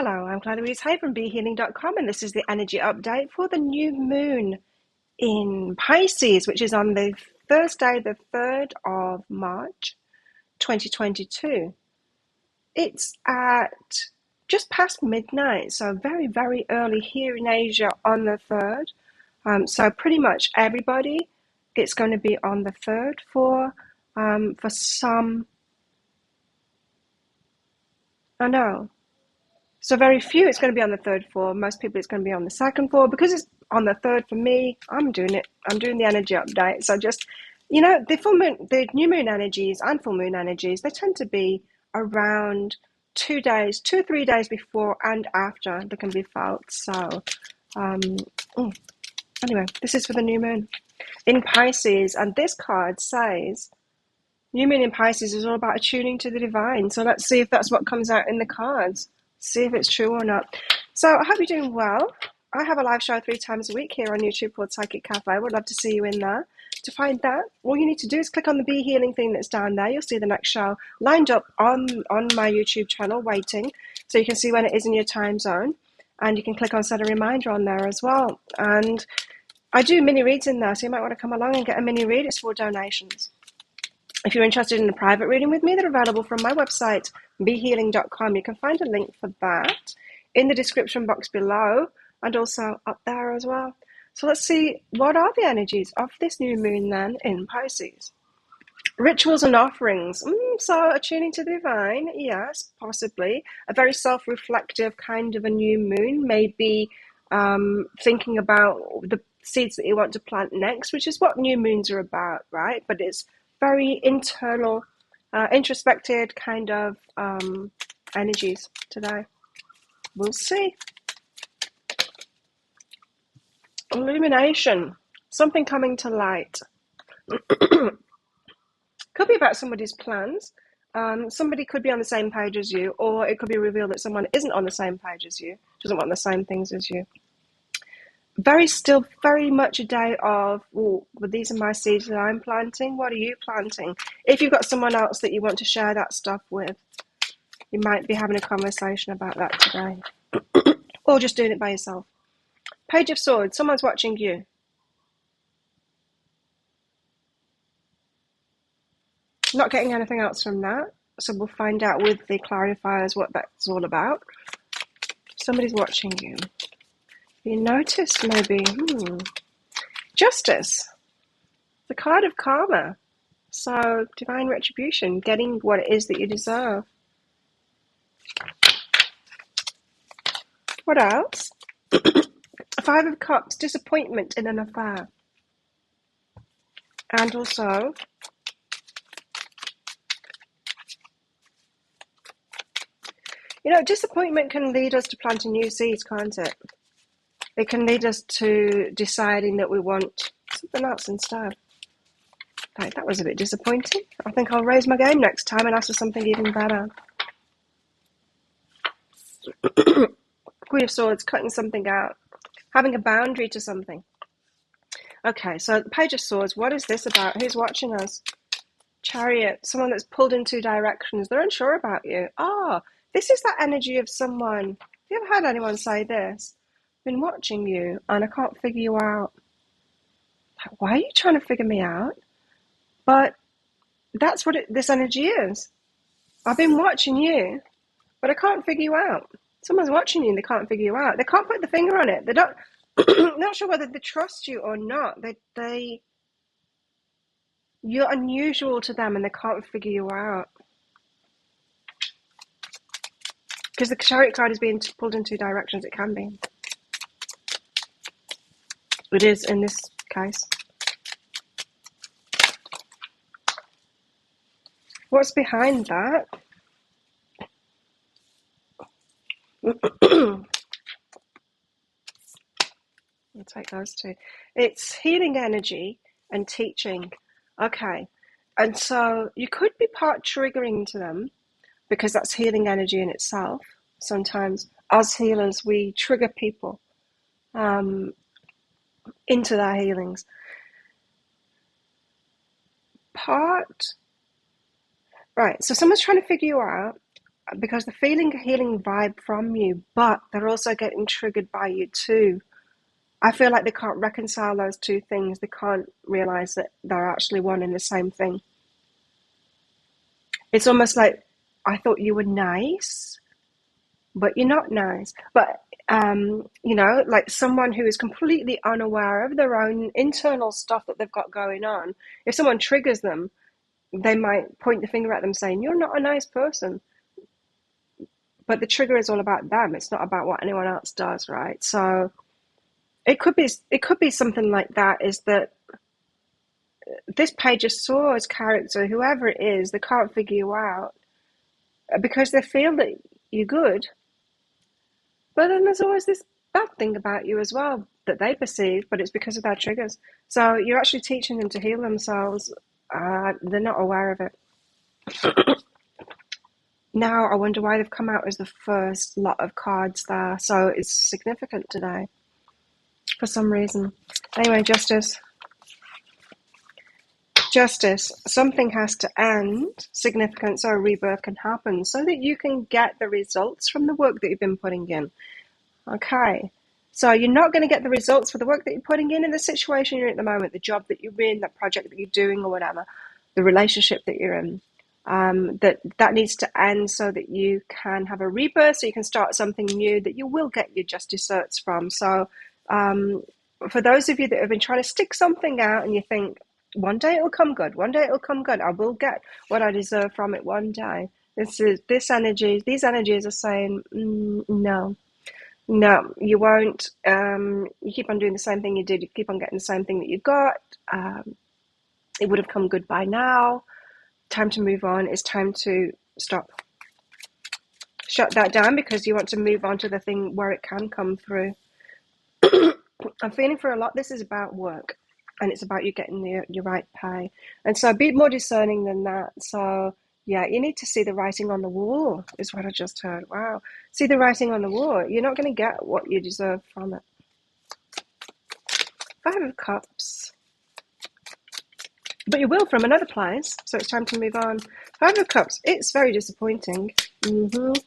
Hello, I'm Claudia Hay from BeHealing.com, and this is the energy update for the new moon in Pisces, which is on the Thursday, the 3rd of March, 2022. It's at just past midnight, so very, very early here in Asia on the 3rd. So pretty much everybody, it's going to be on the 3rd for some, I know. So very few, it's going to be on the 3rd for. Most people, it's going to be on the 2nd for. Because it's on the 3rd for me, I'm doing it. I'm doing the energy update. So just, the full moon, the new moon energies and full moon energies, they tend to be around 2 days, 2 or 3 days before and after they can be felt. So, anyway, this is for the new moon in Pisces. And this card says, new moon in Pisces is all about attuning to the divine. So let's see if that's what comes out in the cards. See if it's true or not. So I hope you're doing well. I have a live show 3 times a week here on YouTube called Psychic Cafe. Would love to see you in there. To find that, all you need to do is click on the Be Healing thing that's down there. You'll see the next show lined up on my YouTube channel waiting, so you can see when it is in your time zone. And you can click on set a reminder on there as well. And I do mini reads in there, so you might want to come along and get a mini read. It's for donations. If you're interested in a private reading with me, they're available from my website, BeHealing.com. You can find a link for that in the description box below and also up there as well. So let's see, what are the energies of this new moon then in Pisces? Rituals and offerings. So attuning to the divine, yes, possibly. A very self-reflective kind of a new moon, maybe thinking about the seeds that you want to plant next, which is what new moons are about, right? But it's very internal, introspective kind of energies today. We'll see. Illumination, something coming to light. Could be about somebody's plans. Somebody could be on the same page as you, or it could be revealed that someone isn't on the same page as you, doesn't want the same things as you. Very much a day of, well, these are my seeds that I'm planting. What are you planting? If you've got someone else that you want to share that stuff with, you might be having a conversation about that today. Or just doing it by yourself. Page of Swords, someone's watching you. Not getting anything else from that, so we'll find out with the clarifiers what that's all about. Somebody's watching you. You notice maybe, Justice, the card of karma. So divine retribution, getting what it is that you deserve. What else? 5 of Cups, disappointment in an affair. And also, disappointment can lead us to planting new seeds, can't it? It can lead us to deciding that we want something else instead. Like, that was a bit disappointing. I think I'll raise my game next time and ask for something even better. Queen of Swords, cutting something out. Having a boundary to something. Okay, so the Page of Swords, what is this about? Who's watching us? Chariot, someone that's pulled in 2 directions. They're unsure about you. This is that energy of someone. Have you ever had anyone say this? I've been watching you and I can't figure you out. Like, why are you trying to figure me out? But that's what this energy is. I've been watching you, but I can't figure you out. Someone's watching you and they can't figure you out. They can't put the finger on it. They don't. Not sure whether they trust you or not. You're unusual to them and they can't figure you out. Because the Chariot card is being pulled in 2 directions. It can be. It is in this case. What's behind that? I'll take those 2. It's healing energy and teaching. Okay. And so you could be part triggering to them because that's healing energy in itself. Sometimes as healers, we trigger people into their healings. Right, so someone's trying to figure you out because they're feeling a healing vibe from you, but they're also getting triggered by you too. I feel like they can't reconcile those two things. They can't realize that they're actually one and the same thing. It's almost like, I thought you were nice, but you're not nice. But, like someone who is completely unaware of their own internal stuff that they've got going on, if someone triggers them, they might point the finger at them saying, you're not a nice person. But the trigger is all about them. It's not about what anyone else does, right? So it could be something like that, is that this Page of Swords character, whoever it is, they can't figure you out because they feel that you're good. But then there's always this bad thing about you as well that they perceive, but it's because of their triggers. So you're actually teaching them to heal themselves. They're not aware of it. Now I wonder why they've come out as the first lot of cards there. So it's significant today for some reason. Anyway, Justice. Justice. Something has to end. Significance or rebirth can happen so that you can get the results from the work that you've been putting in. Okay. So you're not going to get the results for the work that you're putting in the situation you're in at the moment, the job that you're in, that project that you're doing or whatever, the relationship that you're in. That needs to end so that you can have a rebirth, so you can start something new that you will get your just desserts from. So for those of you that have been trying to stick something out and you think, one day it'll come good, one day it'll come good, I will get what I deserve from it one day. These energies are saying, no, you won't. You keep on doing the same thing you did, you keep on getting the same thing that you got. It would have come good by now. Time to move on. It's time to stop. Shut that down because you want to move on to the thing where it can come through. I'm feeling for a lot, this is about work and it's about you getting your right pay. And so be more discerning than that. So yeah, you need to see the writing on the wall is what I just heard. Wow. See the writing on the wall. You're not going to get what you deserve from it. Five of Cups. But you will from another place, so it's time to move on. Five of Cups, it's very disappointing. Don't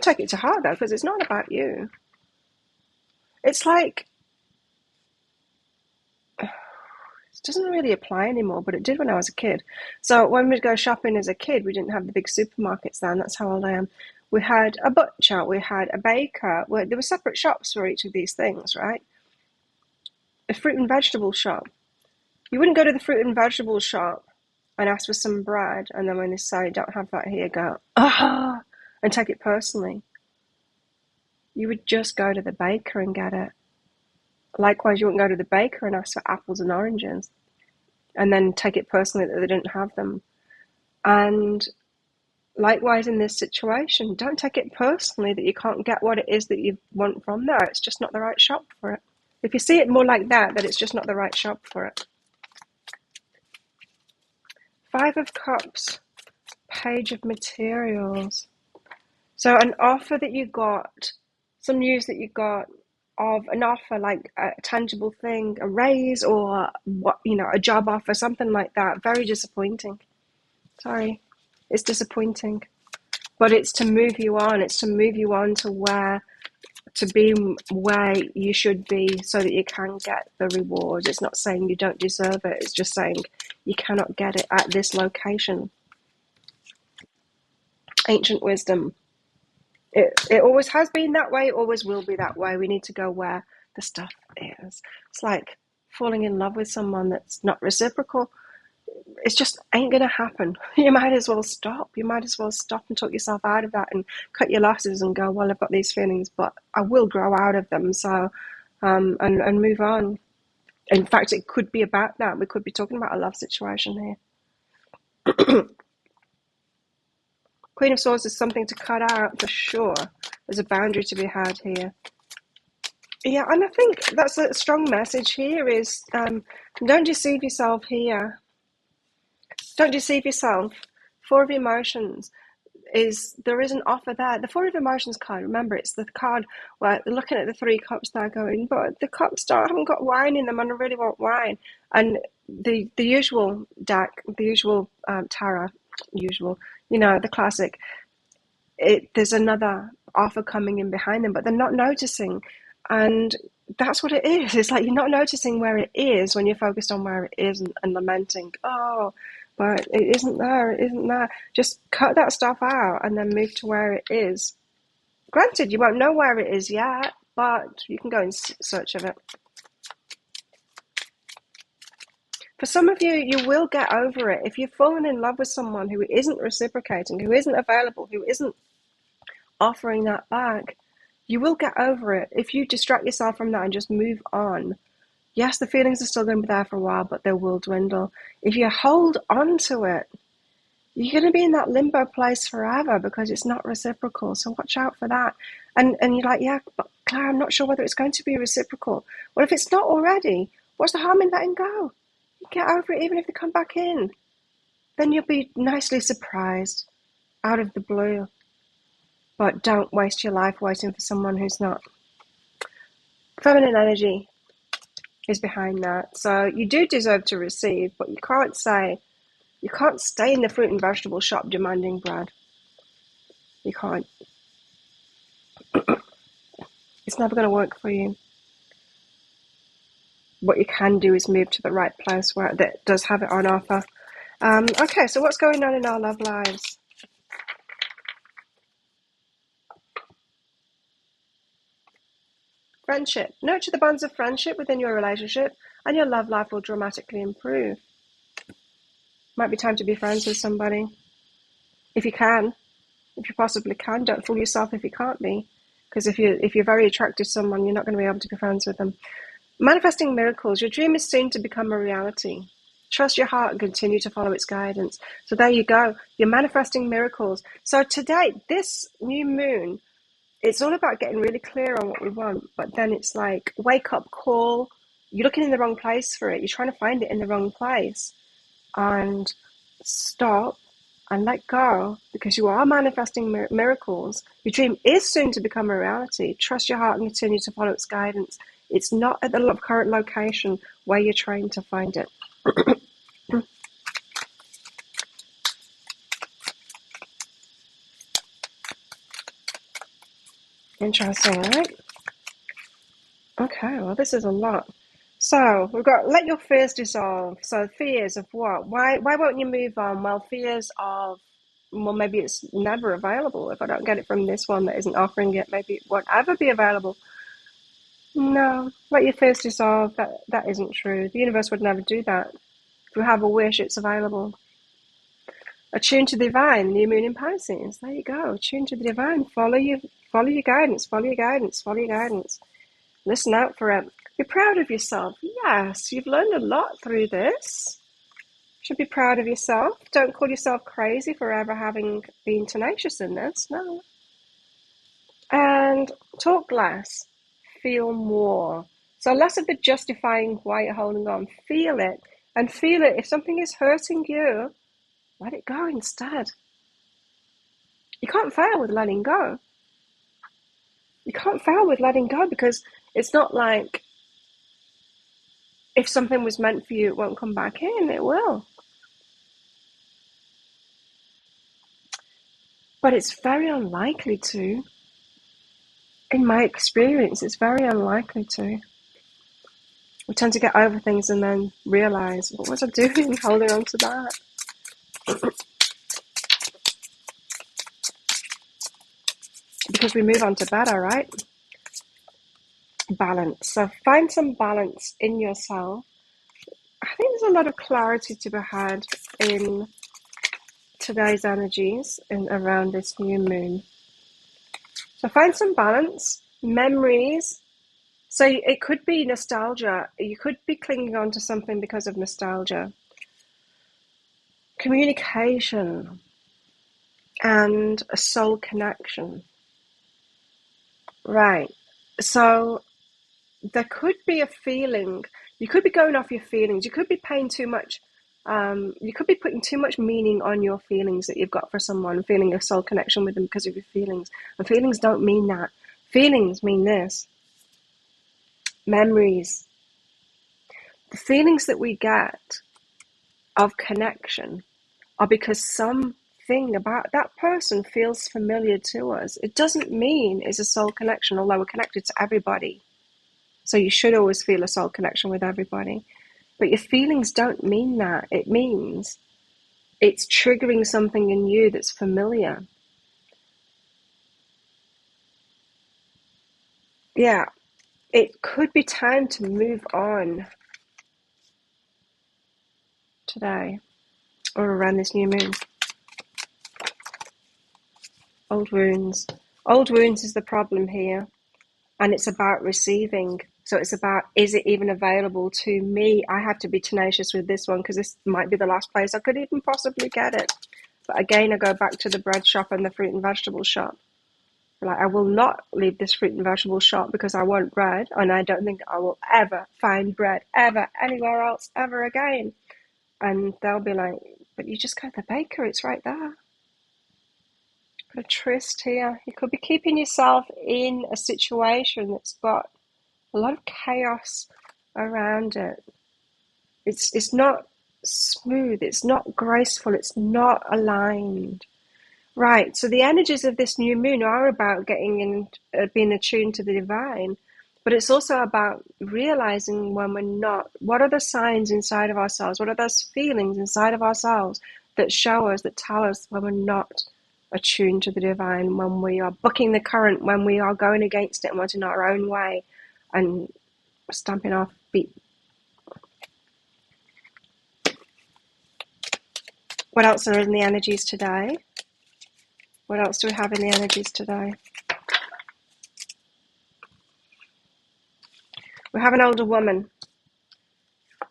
take it to heart, though, because it's not about you. It's like, it doesn't really apply anymore, but it did when I was a kid. So when we'd go shopping as a kid, we didn't have the big supermarkets then. That's how old I am. We had a butcher, we had a baker. There were separate shops for each of these things, right? A fruit and vegetable shop. You wouldn't go to the fruit and vegetable shop and ask for some bread, and then when they say, don't have that here, go, and take it personally. You would just go to the baker and get it. Likewise, you wouldn't go to the baker and ask for apples and oranges, and then take it personally that they didn't have them. And likewise in this situation, don't take it personally that you can't get what it is that you want from there. It's just not the right shop for it. If you see it more like that it's just not the right shop for it. Five of Cups, Page of Materials. So an offer that you got, some news that you got of an offer, like a tangible thing, a raise or a job offer, something like that. Very disappointing. Sorry, it's disappointing. But it's to move you on. It's to move you on to be where you should be so that you can get the reward. It's not saying you don't deserve it. It's just saying you cannot get it at this location. Ancient wisdom. It always has been that way. It always will be that way. We need to go where the stuff is. It's like falling in love with someone that's not reciprocal. It just ain't going to happen. You might as well stop. You might as well stop and talk yourself out of that and cut your losses and go, well, I've got these feelings, but I will grow out of them. So, and move on. In fact, it could be about that. We could be talking about a love situation here. Queen of Swords is something to cut out for sure. There's a boundary to be had here. Yeah, and I think that's a strong message here is don't deceive yourself here. Don't deceive yourself. Four of Emotions there is an offer there. The Four of Emotions card, remember, it's the card where they're looking at the three cups there going, but the cups haven't got wine in them and I really want wine. And the usual deck, the usual tarot usual, the classic. There's another offer coming in behind them, but they're not noticing. And that's what it is. It's like you're not noticing where it is when you're focused on where it is and lamenting, oh, but it isn't there, it isn't there. Just cut that stuff out and then move to where it is. Granted, you won't know where it is yet, but you can go in search of it. For some of you, you will get over it. If you've fallen in love with someone who isn't reciprocating, who isn't available, who isn't offering that back, you will get over it. If you distract yourself from that and just move on, yes, the feelings are still going to be there for a while, but they will dwindle. If you hold on to it, you're going to be in that limbo place forever because it's not reciprocal. So watch out for that. And you're like, yeah, but Claire, I'm not sure whether it's going to be reciprocal. Well, if it's not already, what's the harm in letting go? You get over it even if they come back in. Then you'll be nicely surprised out of the blue. But don't waste your life waiting for someone who's not. Feminine energy is behind that. So you do deserve to receive, but you can't stay in the fruit and vegetable shop demanding bread. You can't. It's never going to work for you. What you can do is move to the right place where that does have it on offer. Okay, so what's going on in our love lives? Friendship. Nurture the bonds of friendship within your relationship and your love life will dramatically improve. Might be time to be friends with somebody. If you possibly can, don't fool yourself if you can't be. Because if you're very attracted to someone, you're not going to be able to be friends with them. Manifesting miracles. Your dream is soon to become a reality. Trust your heart and continue to follow its guidance. So there you go. You're manifesting miracles. So today, this new moon, it's all about getting really clear on what we want. But then it's like, wake up call. You're looking in the wrong place for it. You're trying to find it in the wrong place. And stop and let go, because you are manifesting miracles. Your dream is soon to become a reality. Trust your heart and continue to follow its guidance. It's not at the current location where you're trying to find it. Interesting, right? Okay, well, this is a lot. So we've got let your fears dissolve. So fears of what? Why won't you move on? Well, fears of, well, maybe it's never available. If I don't get it from this one that isn't offering it, maybe it won't ever be available. No, let your fears dissolve. That isn't true. The universe would never do that. If you have a wish, it's available. Attune to the divine, new moon in Pisces. There you go. Attune to the divine. Follow your guidance. Follow your guidance. Follow your guidance. Listen out for it. Be proud of yourself. Yes, you've learned a lot through this. You should be proud of yourself. Don't call yourself crazy for ever having been tenacious in this. No. And talk less. Feel more. So less of the justifying why you're holding on. Feel it. And feel it. If something is hurting you, let it go instead. You can't fail with letting go. You can't fail with letting go, because it's not like if something was meant for you, it won't come back in. It will. But it's very unlikely to. In my experience, it's very unlikely to. We tend to get over things and then realize, what was I doing holding on to that? Because we move on to better, right? Balance. So find some balance in yourself. I think there's a lot of clarity to be had in today's energies and around this new moon. So find some balance, memories. So it could be nostalgia. You could be clinging on to something because of nostalgia. Communication and a soul connection. Right. So there could be a feeling. You could be going off your feelings. You could be paying too much. You could be putting too much meaning on your feelings that you've got for someone, feeling a soul connection with them because of your feelings. And feelings don't mean that. Feelings mean this. Memories. The feelings that we get of connection or because something about that person feels familiar to us, it doesn't mean it's a soul connection, although we're connected to everybody. So you should always feel a soul connection with everybody. But your feelings don't mean that. It means it's triggering something in you that's familiar. Yeah, it could be time to move on today or around this new moon. Old wounds. Old wounds is the problem here. And it's about receiving. So it's about, is it even available to me? I have to be tenacious with this one because this might be the last place I could even possibly get it. But again, I go back to the bread shop and the fruit and vegetable shop. Like, I will not leave this fruit and vegetable shop because I want bread, and I don't think I will ever find bread ever anywhere else ever again. And they'll be like, but you just go to the baker, it's right there. Got a tryst here. You could be keeping yourself in a situation that's got a lot of chaos around it. It's not smooth, it's not graceful, it's not aligned. Right, so the energies of this new moon are about getting in, being attuned to the divine, but it's also about realizing when we're not. What are the signs inside of ourselves? What are those feelings inside of ourselves that show us, that tell us when we're not attuned to the divine, when we are bucking the current, when we are going against it and wanting our own way and stamping our feet? What else are in the energies today? What else do we have in the energies today? We have an older woman.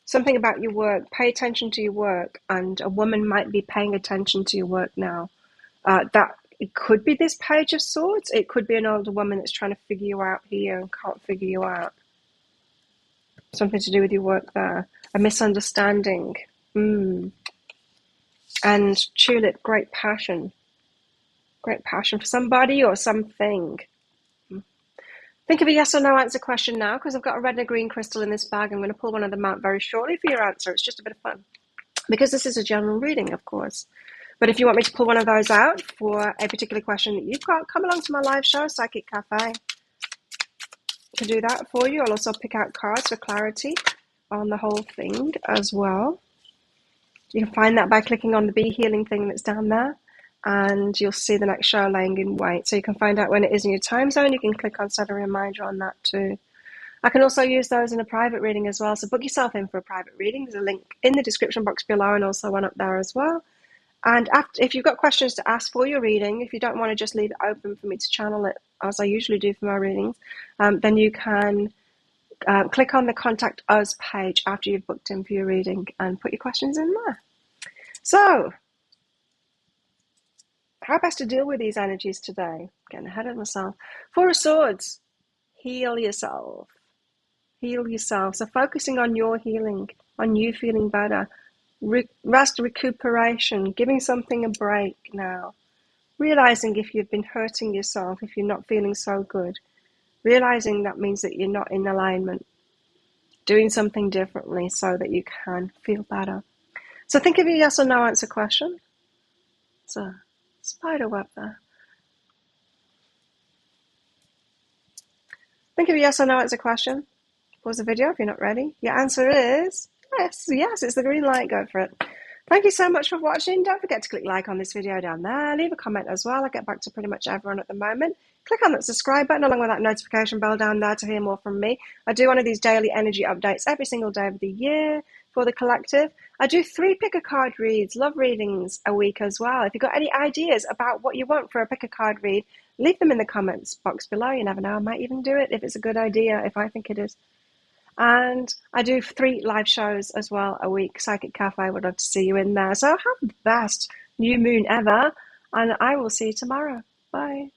Something about your work. Pay attention to your work, and a woman might be paying attention to your work now. That it could be this Page of Swords. It could be an older woman that's trying to figure you out here and can't figure you out. Something to do with your work there. A misunderstanding. And tulip, great passion. Great passion for somebody or something. Think of a yes or no answer question now, because I've got a red and a green crystal in this bag. I'm going to pull one of them out very shortly for your answer. It's just a bit of fun. Because this is a general reading, of course. But if you want me to pull one of those out for a particular question that you've got, come along to my live show, Psychic Cafe. I can do that for you. I'll also pick out cards for clarity on the whole thing as well. You can find that by clicking on the Be Healing thing that's down there. And you'll see the next show laying in wait. So you can find out when it is in your time zone. You can click on set a reminder on that too. I can also use those in a private reading as well. So book yourself in for a private reading. There's a link in the description box below and also one up there as well. And if you've got questions to ask for your reading, if you don't want to just leave it open for me to channel it, as I usually do for my readings, then you can click on the Contact Us page after you've booked in for your reading and put your questions in there. So, how best to deal with these energies today? Getting ahead of myself. Four of Swords. Heal yourself. Heal yourself. So focusing on your healing, on you feeling better. Rest, recuperation, giving something a break now. Realizing if you've been hurting yourself, if you're not feeling so good. Realizing that means that you're not in alignment. Doing something differently so that you can feel better. So think of a yes or no answer question. It's a spider web there. Think of a yes or no answer question. Pause the video if you're not ready. Your answer is yes, it's the green light, go for it. Thank you so much for watching. Don't forget to click like on this video down there. Leave a comment as well. I get back to pretty much everyone at the moment. Click on that subscribe button along with that notification bell down there to hear more from me. I do one of these daily energy updates every single day of the year for the collective. I do 3 pick a card reads, love readings a week as well. If you've got any ideas about what you want for a pick a card read, leave them in the comments box below. You never know, I might even do it if it's a good idea, if I think it is. And I do 3 live shows as well a week. Psychic Cafe, would love to see you in there. So have the best new moon ever, and I will see you tomorrow. Bye.